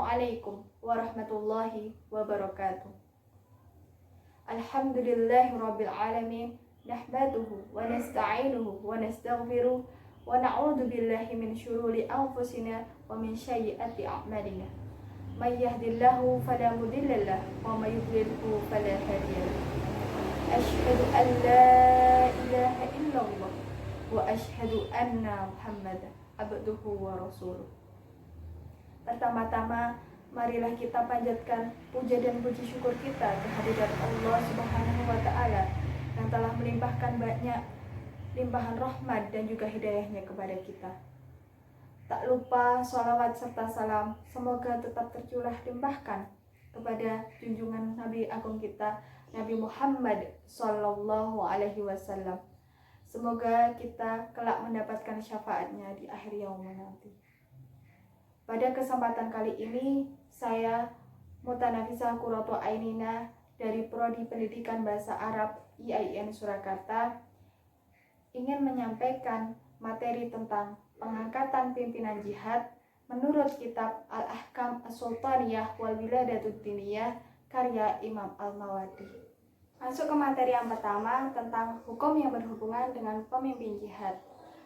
Assalamualaikum warahmatullahi wabarakatuh. Alhamdulillahirabbil alamin, nahmaduhu wa nasta'inuhu wa nastaghfiruh wa na'udzu billahi min syururi anfusina wa min sayyiati a'malina. May yahdihillahu fala mudhillalah wa may yudlilhu fala hadiyalah. Asyhadu an la ilaha illallah wa asyhadu anna Muhammadan abduhu wa rasuluh. Pertama-tama, marilah kita panjatkan puja dan puji syukur kita kehadirat Allah Subhanahu wa Ta'ala yang telah melimpahkan banyak limpahan rahmat dan juga hidayahnya kepada kita. Tak lupa sholawat serta salam semoga tetap tercurah limpahkan kepada junjungan Nabi Agung kita, Nabi Muhammad Sallallahu Alaihi Wasallam. Semoga kita kelak mendapatkan syafaatnya di akhir yaumul nanti. Pada kesempatan kali ini, saya Mutanafisah Qurratu Ainina dari Prodi Pendidikan Bahasa Arab IAIN Surakarta ingin menyampaikan materi tentang pengangkatan pimpinan jihad menurut kitab Al-Ahkam As-Sultaniyah wal Wiladatud Diniyah karya Imam Al-Mawardi. Masuk ke materi yang pertama tentang hukum yang berhubungan dengan pemimpin jihad.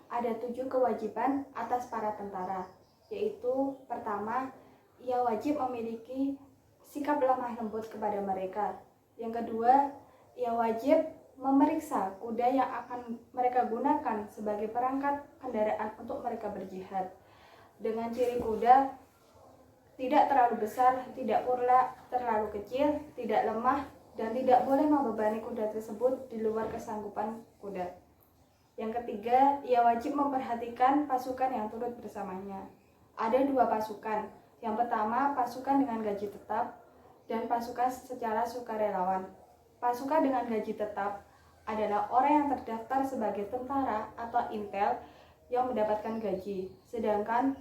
Ada 7 kewajiban atas para tentara, yaitu pertama, ia wajib memiliki sikap lemah lembut kepada mereka. Yang kedua, ia wajib memeriksa kuda yang akan mereka gunakan sebagai perangkat kendaraan untuk mereka berjihad. Dengan ciri kuda tidak terlalu besar, tidak pula terlalu kecil, tidak lemah, dan tidak boleh membebani kuda tersebut di luar kesanggupan kuda. Yang ketiga, ia wajib memperhatikan pasukan yang turut bersamanya. Ada 2 pasukan. Yang pertama, pasukan dengan gaji tetap dan pasukan secara sukarelawan. Pasukan dengan gaji tetap adalah orang yang terdaftar sebagai tentara atau intel yang mendapatkan gaji. Sedangkan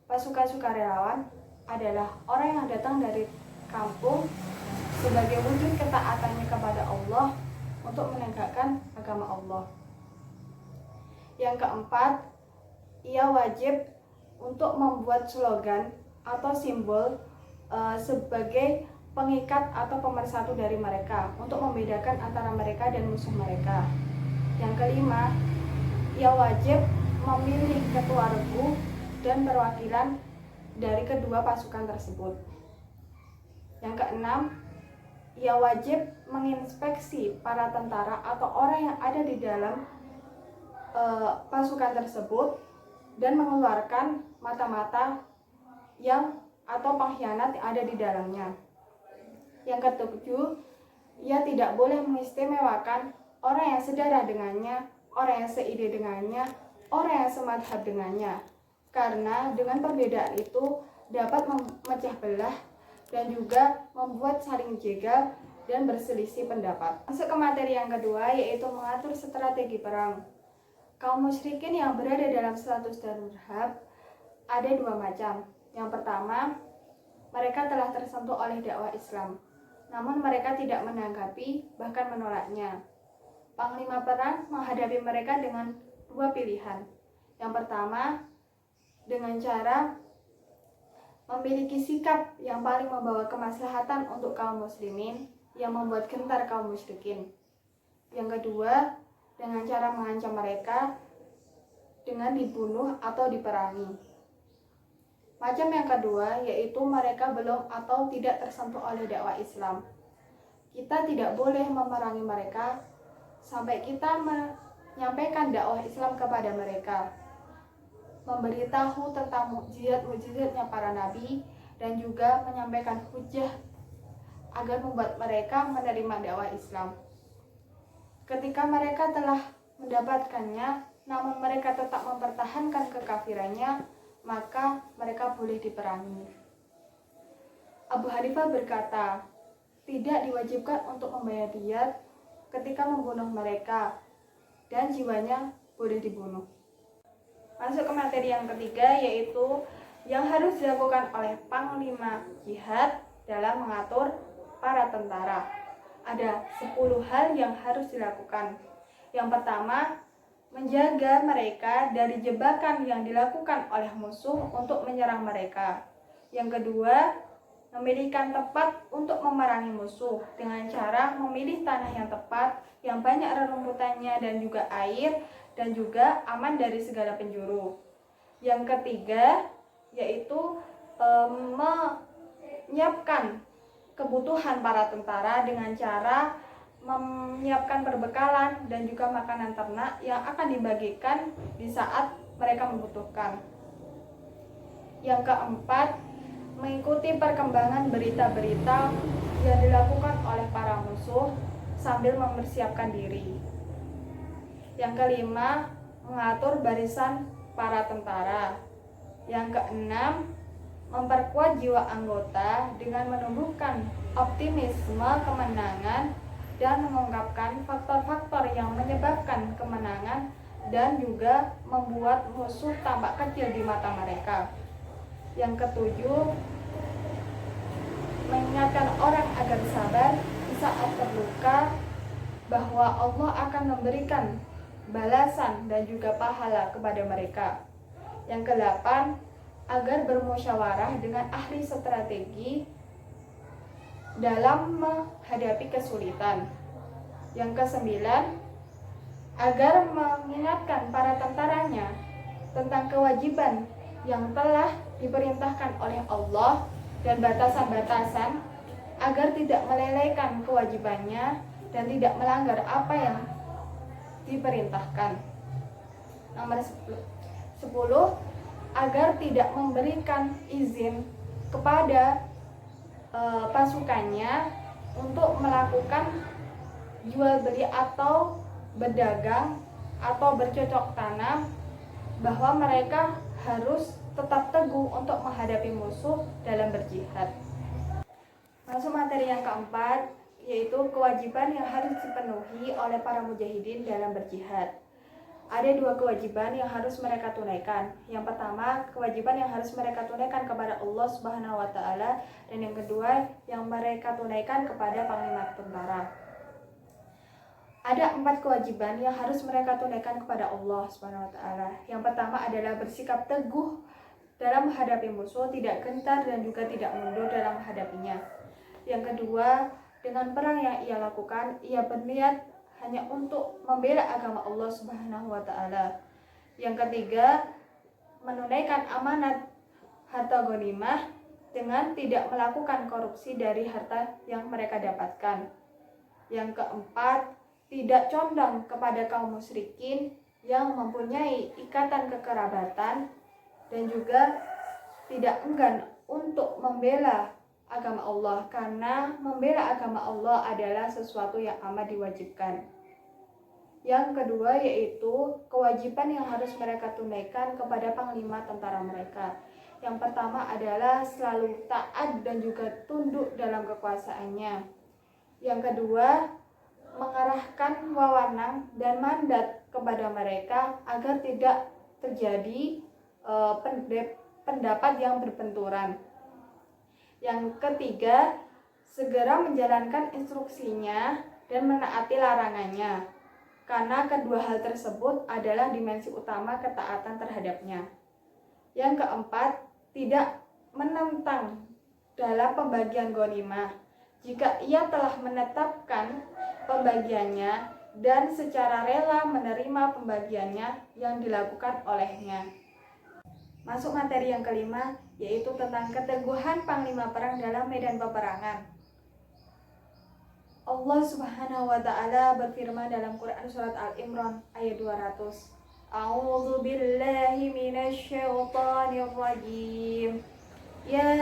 pasukan sukarelawan adalah orang yang datang dari kampung sebagai wujud ketaatannya kepada Allah untuk menegakkan agama Allah. Yang keempat, ia wajib untuk membuat slogan atau simbol sebagai pengikat atau pemersatu dari mereka untuk membedakan antara mereka dan musuh mereka. Yang kelima, ia wajib memilih ketua regu dan perwakilan dari kedua pasukan tersebut. Yang keenam, ia wajib menginspeksi para tentara atau orang yang ada di dalam pasukan tersebut dan mengeluarkan mata-mata yang atau pengkhianat yang ada di dalamnya. Yang ketujuh, ia tidak boleh mengistimewakan orang yang sedarah dengannya, orang yang seide dengannya, orang yang semadhab dengannya, karena dengan perbedaan itu dapat memecah belah dan juga membuat saling jegal dan berselisih pendapat. Masuk ke materi yang kedua, yaitu mengatur strategi perang. Kaum musyrikin yang berada dalam status darurat ada 2 macam. Yang pertama, mereka telah tersentuh oleh dakwah Islam, namun mereka tidak menanggapi, bahkan menolaknya. Panglima perang menghadapi mereka dengan 2 pilihan. Yang pertama, dengan cara memiliki sikap yang paling membawa kemaslahatan untuk kaum muslimin yang membuat gentar kaum musyrikin. Yang kedua, dengan cara mengancam mereka dengan dibunuh atau diperangi. Macam yang kedua, yaitu mereka belum atau tidak tersentuh oleh dakwah Islam. Kita tidak boleh memerangi mereka sampai kita menyampaikan dakwah Islam kepada mereka, memberitahu tentang mukjizat-mukjizatnya para nabi, dan juga menyampaikan hujah agar membuat mereka menerima dakwah Islam. Ketika mereka telah mendapatkannya, namun mereka tetap mempertahankan kekafirannya, maka mereka boleh diperangi. Abu Hanifah berkata, tidak diwajibkan untuk membayar diyat ketika membunuh mereka, dan jiwanya boleh dibunuh. Masuk ke materi yang ketiga, yaitu yang harus dilakukan oleh panglima jihad dalam mengatur para tentara. Ada 10 hal yang harus dilakukan. Yang pertama, menjaga mereka dari jebakan yang dilakukan oleh musuh untuk menyerang mereka. Yang kedua, memilihkan tempat untuk memerangi musuh dengan cara memilih tanah yang tepat, yang banyak rerumputannya dan juga air, dan juga aman dari segala penjuru. Yang ketiga, yaitu menyiapkan kebutuhan para tentara dengan cara menyiapkan perbekalan dan juga makanan ternak yang akan dibagikan di saat mereka membutuhkan. Yang keempat, mengikuti perkembangan berita-berita yang dilakukan oleh para musuh sambil mempersiapkan diri. Yang kelima, mengatur barisan para tentara. Yang keenam, memperkuat jiwa anggota dengan menumbuhkan optimisme kemenangan dan mengungkapkan faktor-faktor yang menyebabkan kemenangan dan juga membuat musuh tampak kecil di mata mereka. Yang ketujuh, mengingatkan orang agar sabar di saat terluka, bahwa Allah akan memberikan balasan dan juga pahala kepada mereka. Yang kedelapan, agar bermusyawarah dengan ahli strategi dalam menghadapi kesulitan. Yang kesembilan, agar mengingatkan para tentaranya tentang kewajiban yang telah diperintahkan oleh Allah dan batasan-batasan agar tidak melelehkan kewajibannya dan tidak melanggar apa yang diperintahkan. Nomor 10, agar tidak memberikan izin kepada pasukannya untuk melakukan jual beli atau berdagang atau bercocok tanam, bahwa mereka harus tetap teguh untuk menghadapi musuh dalam berjihad. Masuk materi yang keempat, yaitu kewajiban yang harus dipenuhi oleh para mujahidin dalam berjihad. Ada dua kewajiban yang harus mereka tunaikan. Yang pertama, kewajiban yang harus mereka tunaikan kepada Allah Subhanahu wa Ta'ala, dan yang kedua, yang mereka tunaikan kepada panglima tentara. Ada 4 kewajiban yang harus mereka tunaikan kepada Allah Subhanahu wa Ta'ala. Yang pertama adalah bersikap teguh dalam menghadapi musuh, tidak gentar dan juga tidak mundur dalam menghadapinya. Yang kedua, dengan perang yang ia lakukan, ia berniat hanya untuk membela agama Allah Subhanahu wa Ta'ala. Yang ketiga, menunaikan amanat harta ghanimah dengan tidak melakukan korupsi dari harta yang mereka dapatkan. Yang keempat, tidak condong kepada kaum musyrikin yang mempunyai ikatan kekerabatan dan juga tidak enggan untuk membela agama Allah, karena membela agama Allah adalah sesuatu yang amat diwajibkan. Yang kedua, yaitu kewajiban yang harus mereka tunaikan kepada panglima tentara mereka. Yang pertama adalah selalu taat dan juga tunduk dalam kekuasaannya. Yang kedua, mengarahkan wewenang dan mandat kepada mereka agar tidak terjadi pendapat yang berbenturan. Yang ketiga, segera menjalankan instruksinya dan menaati larangannya, karena kedua hal tersebut adalah dimensi utama ketaatan terhadapnya. Yang keempat, tidak menentang dalam pembagian ghanimah jika ia telah menetapkan pembagiannya dan secara rela menerima pembagiannya yang dilakukan olehnya. Masuk materi yang kelima, yaitu tentang keteguhan panglima perang dalam medan peperangan. Allah Subhanahu wa Ta'ala berfirman dalam Quran surat Al-Imran ayat 200. A'udzu billahi minasyaitonir rajim. Ya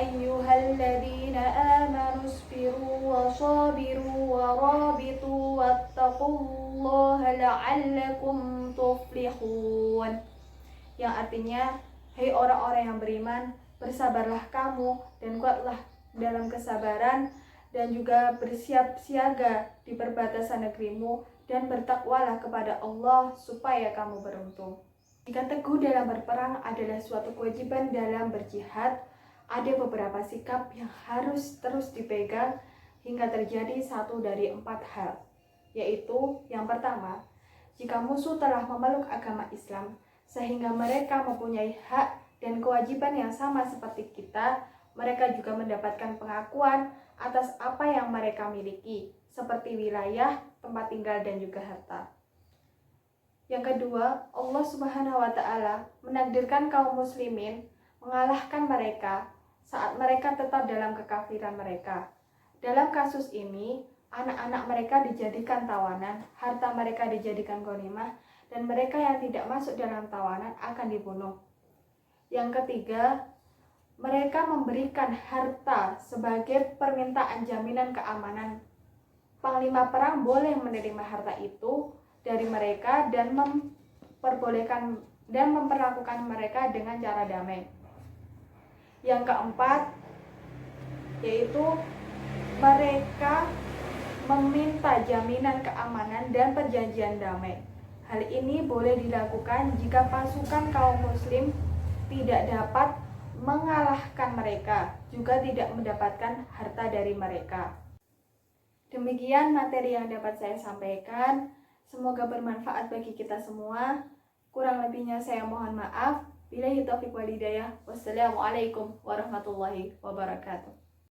ayyuhalladzina amanu isbiru wa sabiru wa rabitu wattaqullaha la'allakum tuflihun. Yang artinya, hai orang-orang yang beriman, bersabarlah kamu dan kuatlah dalam kesabaran, dan juga bersiap siaga di perbatasan negerimu, dan bertakwalah kepada Allah supaya kamu beruntung. Jika teguh dalam berperang adalah suatu kewajiban dalam berjihad, ada beberapa sikap yang harus terus dipegang hingga terjadi satu dari 4 hal, yaitu yang pertama, jika musuh telah memeluk agama Islam sehingga mereka mempunyai hak dan kewajiban yang sama seperti kita, mereka juga mendapatkan pengakuan atas apa yang mereka miliki, seperti wilayah, tempat tinggal, dan juga harta. Yang kedua, Allah Subhanahu wa Ta'ala menakdirkan kaum muslimin mengalahkan mereka saat mereka tetap dalam kekafiran mereka. Dalam kasus ini, anak-anak mereka dijadikan tawanan, harta mereka dijadikan ghanimah, dan mereka yang tidak masuk dalam tawanan akan dibunuh. Yang ketiga, mereka memberikan harta sebagai permintaan jaminan keamanan. Panglima perang boleh menerima harta itu dari mereka dan memperlakukan mereka dengan cara damai. Yang keempat, yaitu mereka meminta jaminan keamanan dan perjanjian damai. Hal ini boleh dilakukan jika pasukan kaum muslim tidak dapat mengalahkan mereka, juga tidak mendapatkan harta dari mereka. Demikian materi yang dapat saya sampaikan. Semoga bermanfaat bagi kita semua. Kurang lebihnya saya mohon maaf. Billahi taufiq wal hidayah. Wassalamualaikum warahmatullahi wabarakatuh.